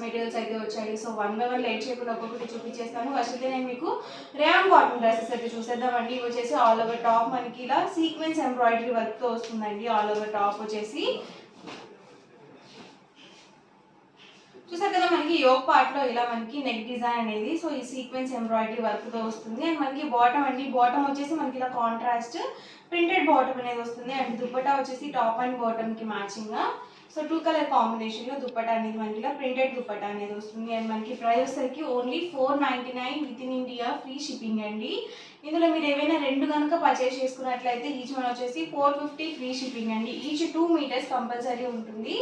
Materials అయితే వచ్చాయి. So one by one late చేయకుండా ఒక్కొక్కటి చూపించేస్తాను. ఫస్ట్ అయితే నేను మీకు రేయాన్ కాటన్ డ్రెస్సెస్ అయితే చూసేద్దామండి. ఇవి వచ్చేసి ఆల్ ఓవర్ టాప్ మనకి ఇలా సీక్వెన్స్ ఎంబ్రాయిడరీ వర్క్తో వస్తుందండి. ఆల్ ఓవర్ టాప్ వచ్చేసి చూసారు కదా, మనకి యోక్ పార్ట్లో ఇలా మనకి నెక్ డిజైన్ అనేది సో ఈ సీక్వెన్స్ ఎంబ్రాయిడరీ వర్క్తో వస్తుంది. అండ్ మనకి బాటమ్ అండి, బాటమ్ వచ్చేసి మనకి ఇలా కాంట్రాస్ట్ ప్రింటెడ్ బాటమ్ అనేది వస్తుంది. అండ్ దుపట్టా వచ్చేసి టాప్ అండ్ బాటమ్కి మ్యాచింగ్గా సో 2 కలర్ కాంబినేషన్లో దుపట్టా అనేది మనకి ఇలా ప్రింటెడ్ దుపట్టా అనేది వస్తుంది. అండ్ మనకి ప్రైస్ వచ్చేసరికి only 499 with in India free shipping అండి. ఇందులో మీరు ఏవైనా రెండు కనుక పర్చేస్ చేసుకున్నట్లయితే ఈచ్ వన్ వచ్చేసి 450 ఫ్రీ షిప్పింగ్ అండి. ఈచ్ 2 మీటర్స్ కంపల్సరీ ఉంటుంది.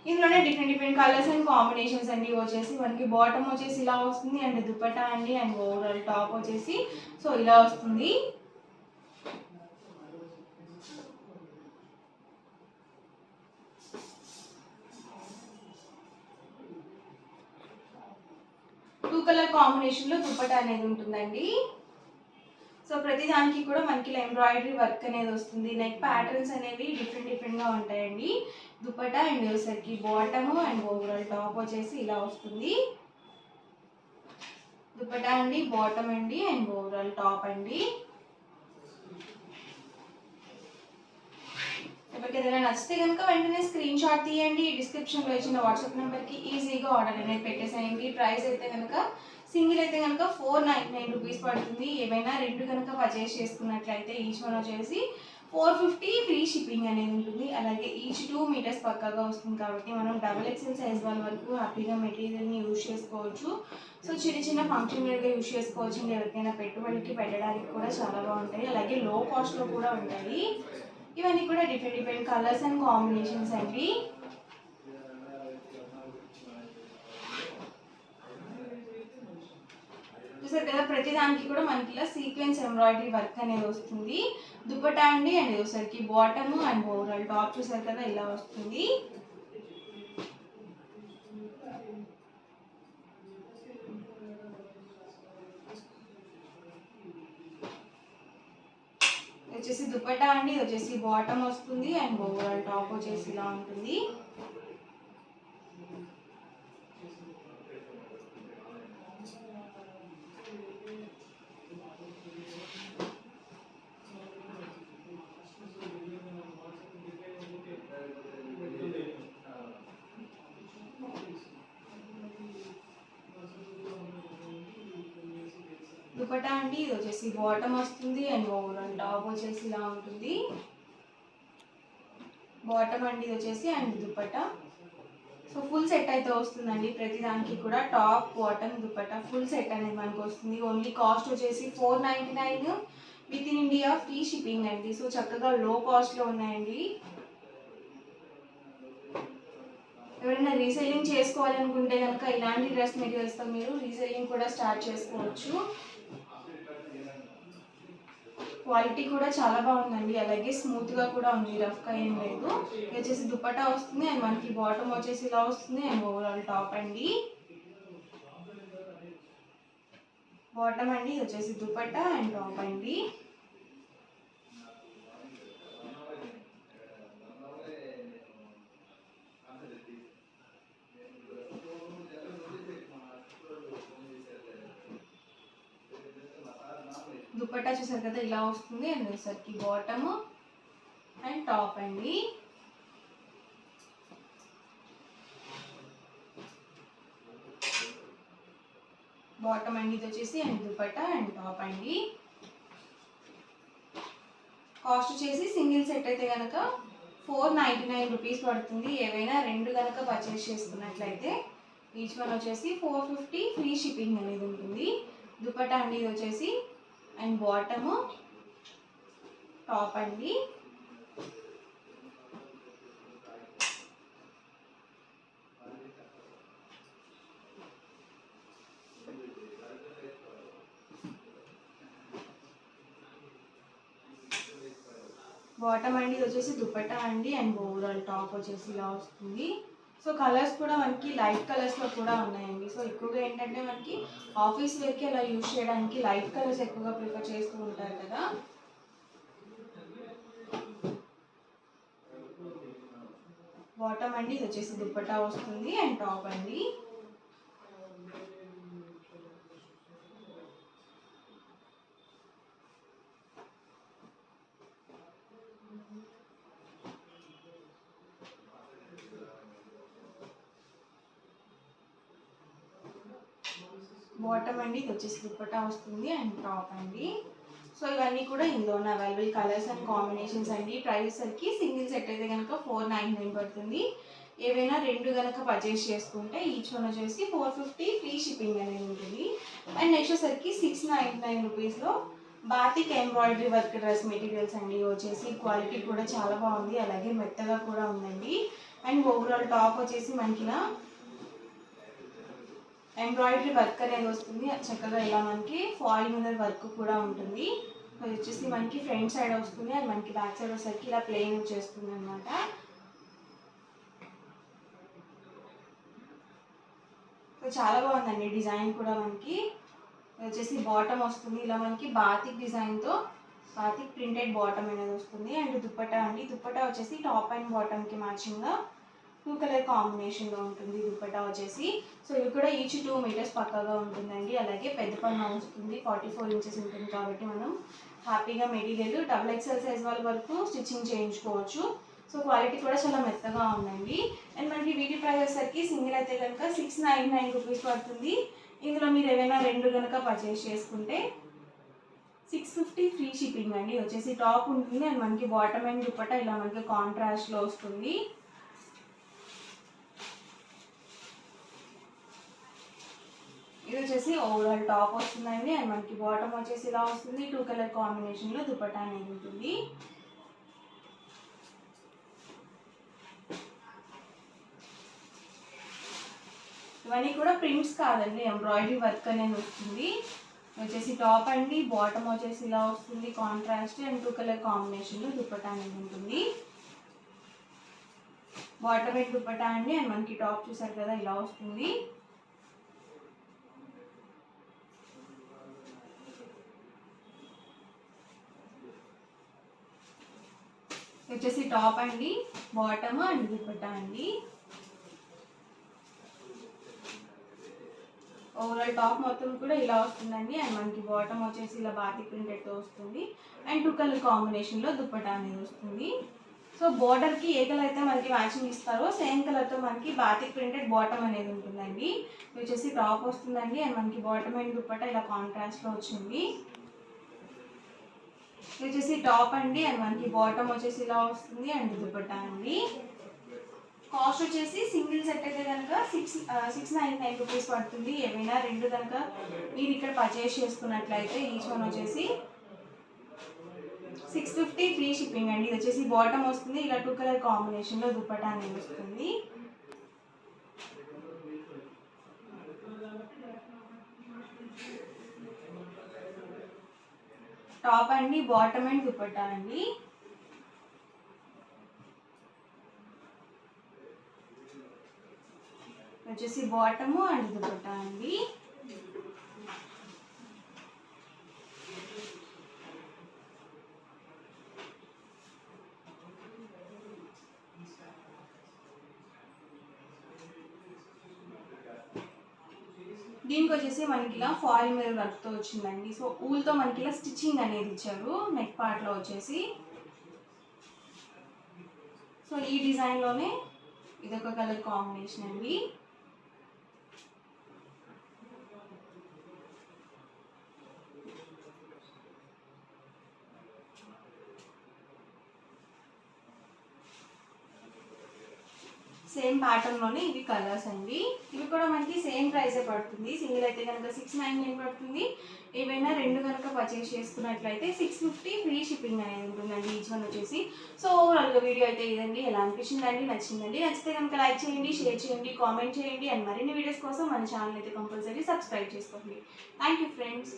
ఇందులోనే డిఫరెంట్ కలర్స్ అండ్ కాంబినేషన్స్ అన్ని వచ్చేసి మనకి బాటమ్ వచ్చేసి ఇలా వస్తుంది. అండ్ దుపట్టా అండి అండ్ ఓవరాల్ టాప్ వచ్చేసి సో ఇలా వస్తుంది. టూ కలర్ కాంబినేషన్లో దుపట్టా అనేది ఉంటుందండి. సో ప్రతి దానికి కూడా మనకి ఇలా ఎంబ్రాయిడరీ వర్క్ అనేది వస్తుంది. నెక్ ప్యాటర్న్స్ అనేవి డిఫరెంట్గా ఉంటాయండి. దుపట్టా అండ్ వచ్చేసరికి బాటమ్ అండ్ ఓవరాల్ టాప్ వచ్చేసి ఇలా వస్తుంది. దుపట్టా అండి, బాటమ్ అండి అండ్ ఓవరాల్ టాప్ అండి. ఎవరికి ఏదైనా నచ్చితే కనుక వెంటనే స్క్రీన్ షాట్ తీయండి. డిస్క్రిప్షన్లో ఇచ్చిన వాట్సాప్ నెంబర్కి ఈజీగా ఆర్డర్ అనేది పెట్టేసేయండి. ప్రైస్ అయితే కనుక సింగిల్ అయితే కనుక 499 రూపీస్ పడుతుంది. ఏమైనా రెండు కనుక పర్చేస్ చేసుకున్నట్లయితే ఈచ్ వన్ వచ్చేసి 450 ఫ్రీ షిప్పింగ్ అనేది ఉంటుంది. అలాగే ఈచ్ 2 మీటర్స్ పక్కాగా వస్తుంది కాబట్టి మనం XXL సైజ్ వాళ్ళ వరకు హ్యాపీగా మెటీరియల్ని యూజ్ చేసుకోవచ్చు. సో చిన్న ఫంక్షన్ వేర్గా యూజ్ చేసుకోవచ్చు. ఎవరికైనా పెట్టుబడికి పెట్టడానికి కూడా చాలా బాగుంటాయి. అలాగే లో కాస్ట్లో కూడా ఉంటాయి. ఇవన్నీ కూడా డిఫరెంట్ కలర్స్ అండ్ కాంబినేషన్స్ అండి. చూసారు కదా, ప్రతి దానికి కూడా మనకి ఇలా సీక్వెన్స్ ఎంబ్రాయిడరీ వర్క్ అనేది వస్తుంది. దుపట్టా అండి అండ్ వచ్చేసరికి బాటమ్ అండ్ ఓవరాల్ టాప్ చూసారు కదా ఇలా వస్తుంది. వచ్చేసి దుపట్టా అండి, ఇది వచ్చేసి బాటమ్ వస్తుంది అండ్ ఓవరాల్ టాప్ వచ్చేసి ఇలా ఉంటుంది. దుపట్టా అండి, ఇది వచ్చేసి బాటమ్ వస్తుంది అండ్ ఓవరాల్ టాప్ వచ్చేసి ఇలా ఉంటుంది. బాటమ్ అండి ఇది వచ్చేసి and dupatta so full set అయితే వస్తుందండి. ప్రతి దానికి కూడా top bottom dupatta full set అనేది మనకు వస్తుంది. ఓన్లీ కాస్ట్ వచ్చేసి 499 with in India free shipping అండి. సో చక్కగా లో కాస్ట్లో ఉన్నాయండి. ఎవరైనా రీసేలింగ్ చేసుకోవాలనుకుంటే కనుక ఇలాంటి డ్రెస్ మెటీరియల్స్తో మీరు రీసేలింగ్ కూడా స్టార్ట్ చేసుకోవచ్చు. క్వాలిటీ కూడా చాలా బాగుందండి. అలాగే స్మూత్గా కూడా ఉంది, రఫ్గా ఏం లేదు. ఇది వచ్చేసి దుపట్టా వస్తుంది అండ్ మనకి బాటమ్ వచ్చేసి ఇలా వస్తుంది అండ్ ఓవరాల్ టాప్ అండి. బాటమ్ అండి, ఇది వచ్చేసి దుపట్టా అండ్ టాప్ అండి. దుపట్టా చూసారు కదా ఇలా వస్తుంది అండ్ వచ్చేసరికి బాటమ్ అండ్ టాప్ అండి. బాటమ్ అండి ఇది వచ్చేసి అండ్ దుపట్టా అండ్ టాప్ అండి. కాస్ట్ వచ్చేసి సింగిల్ సెట్ అయితే కనుక 499 రూపీస్ పడుతుంది. ఏవైనా రెండు కనుక పర్చేస్ చేసుకున్నట్లయితే ఈచ్ వన్ వచ్చేసి 450 ఫ్రీ షిప్పింగ్ అనేది ఉంటుంది. దుపట్టా అండి ఇది వచ్చేసి అండ్ బాటమ్ టాప్ అండి. బాటమ్ అండి ఇది వచ్చేసి దుపట్టా అండి అండ్ ఓవరాల్ టాప్ వచ్చేసి ఇలా వస్తుంది. సో కలర్స్ కూడా మనకి లైట్ కలర్స్లో కూడా ఉన్నాయండి. సో ఎక్కువగా ఏంటంటే మనకి ఆఫీస్ వేర్కి అలా యూజ్ చేయడానికి లైట్ కలర్స్ ఎక్కువగా ప్రిఫర్ చేస్తూ ఉంటారు కదా. బాటమ్ అండి, ఇది వచ్చేసి దుప్పటా వస్తుంది అండ్ టాప్ అండి. బాటమ్ అండి, ఇది వచ్చేసి దుప్పటా వస్తుంది అండ్ టాప్ అండి. సో ఇవన్నీ కూడా ఇందులో ఉన్న అవైలబుల్ కలర్స్ అండ్ కాంబినేషన్స్ అండి. ప్రైస్ సరికి సింగిల్ సెట్ అయితే కనుక 499 పడుతుంది. ఏవైనా రెండు కనుక పర్చేస్ చేసుకుంటే ఈచ్ వన్ వచ్చేసి 450 ఫ్రీ షిప్పింగ్ అనేది ఉంటుంది. అండ్ నెక్స్ట్ వచ్చేసరికి 699 రూపీస్లో batik embroidery work dress materials అండి. వచ్చేసి క్వాలిటీ కూడా చాలా బాగుంది, అలాగే మెత్తగా కూడా ఉందండి. అండ్ ఓవరాల్ టాప్ వచ్చేసి మనకి ఎంబ్రాయిడరీ వర్క్ అనేది వస్తుంది. చక్కగా ఇలా మనకి ఫాయిల్ మీద వర్క్ కూడా ఉంటుంది. అది వచ్చేసి మనకి ఫ్రంట్ సైడ్ వస్తుంది, అది మనకి బ్యాక్ సైడ్ వచ్చేసరికి ఇలా ప్లెయిన్ వచ్చేస్తుంది అనమాట. చాలా బాగుందండి డిజైన్ కూడా. మనకి వచ్చేసి బాటమ్ వస్తుంది ఇలా మనకి బాతిక్ డిజైన్తో బాతిక్ ప్రింటెడ్ బాటమ్ అనేది వస్తుంది. అండ్ దుప్పటా అండి, దుప్పటా వచ్చేసి టాప్ అండ్ బాటమ్కి మ్యాచింగ్గా 2 కలర్ కాంబినేషన్లో ఉంటుంది దుప్పటా వచ్చేసి. సో ఇవి కూడా ఈచ్ 2 మీటర్స్ పక్కాగా ఉంటుందండి. అలాగే పెద్ద పన్ను వస్తుంది, 44 ఇంచెస్ ఉంటుంది కాబట్టి మనం హ్యాపీగా మెటీరియల్ XXL సైజ్ వాళ్ళ వరకు స్టిచ్చింగ్ చేయించుకోవచ్చు. సో క్వాలిటీ కూడా చాలా మెత్తగా ఉందండి. అండ్ మనకి వీటి ప్రైస్ వచ్చేసరికి సింగిల్ అయితే కనుక 699 రూపీస్ పడుతుంది. ఇందులో మీరు ఏమైనా రెండు కనుక పర్చేస్ చేసుకుంటే 650 ఫ్రీ షిప్పింగ్ అండి. వచ్చేసి టాప్ ఉంటుంది అండ్ మనకి బాటమ్ అండ్ దుప్పటా ఇలా మనకి కాంట్రాస్ట్లో వస్తుంది. ఇది వచ్చేసి ఓవరాల్ టాప్ వస్తుందండి అండ్ మనకి బాటమ్ వచ్చేసి ఇలా వస్తుంది. 2 కలర్ కాంబినేషన్లో దుపట్టా అనేది ఉంటుంది. ఇవన్నీ కూడా ప్రింట్స్ కాదండి, ఎంబ్రాయిడరీ వర్క్ అనేది వస్తుంది. వచ్చేసి టాప్ అండి, బాటమ్ వచ్చేసి ఇలా వస్తుంది కాంట్రాస్ట్ అండ్ 2 కలర్ కాంబినేషన్లో దుపట్టా అనేది ఉంటుంది. బాటమ్ అండ్ దుపట్టా అండి అండ్ మనకి టాప్ చూసారు కదా ఇలా వస్తుంది. వచ్చేసి టాప్ అండి, బాటమ్ అండ్ దుపట్టా అండి. ఓవరాల్ టాప్ మొత్తం కూడా ఇలా వస్తుందండి అండ్ మనకి బాటమ్ వచ్చేసి ఇలా బాతిక్ ప్రింటెడ్తో వస్తుంది అండ్ 2 కలర్ కాంబినేషన్లో దుపట్టా అనేది వస్తుంది. సో బోర్డర్కి ఏ కలర్ అయితే మనకి మ్యాచింగ్ ఇస్తారో సేమ్ కలర్తో మనకి బాతిక్ ప్రింటెడ్ బాటమ్ అనేది ఉంటుందండి. వచ్చేసి టాప్ వస్తుందండి అండ్ మనకి బాటమ్ అండ్ దుపట్టా ఇలా కాంట్రాస్ట్లో వచ్చింది. వచ్చేసి టాప్ అండి అండ్ మనకి బాటమ్ వచ్చేసి ఇలా వస్తుంది అండ్ దుపట్టా అండి. కాస్ట్ వచ్చేసి సింగిల్ సెట్ అయితే కనుక 699 రూపీస్ పడుతుంది. ఏమైనా రెండు కనుక మీరు ఇక్కడ పర్చేస్ చేసుకున్నట్లయితే ఈచ్ వన్ వచ్చేసి 650 ఫ్రీ షిప్పింగ్ అండి. ఇది వచ్చేసి బాటమ్ వస్తుంది ఇలా 2 కలర్ కాంబినేషన్లో దుపట్టా అనేది వస్తుంది. టాప్ అండి, బాటమ్ అండ్ దుపట్టా అండి. వచ్చేసి బాటము అండ్ దుపట్టా అండి. దీనికి వచ్చేసి మనకి ఇలా ఫాయిల్ మీద వర్క్తో వచ్చిందండి. సో ఊల్తో మనకి ఇలా స్టిచ్చింగ్ అనేది ఇచ్చారు నెక్ పార్ట్లో వచ్చేసి. సో ఈ డిజైన్లోనే ఇదొక కలర్ కాంబినేషన్ అండి. సేమ్ ప్యాటర్న్లోనే ఇవి కలర్స్ అండి. ఇవి కూడా మనకి సేమ్ ప్రైసే పడుతుంది. సింగిల్ అయితే కనుక 699 పడుతుంది. ఏవైనా రెండు కనుక పర్చేస్ చేసుకున్నట్లయితే 650 ఫ్రీ షిప్పింగ్ అనేది ఉంటుందండి ఈచ్ వన్ వచ్చేసి. సో ఓవరాల్గా వీడియో అయితే ఇదండి. ఎలా అనిపించిందండి? నచ్చిందండి? నచ్చితే కనుక లైక్ చేయండి, షేర్ చేయండి, కామెంట్ చేయండి అండ్ మరిన్ని వీడియోస్ కోసం మన ఛానల్ అయితే కంపల్సరీ సబ్స్క్రైబ్ చేసుకోండి. Thank you friends.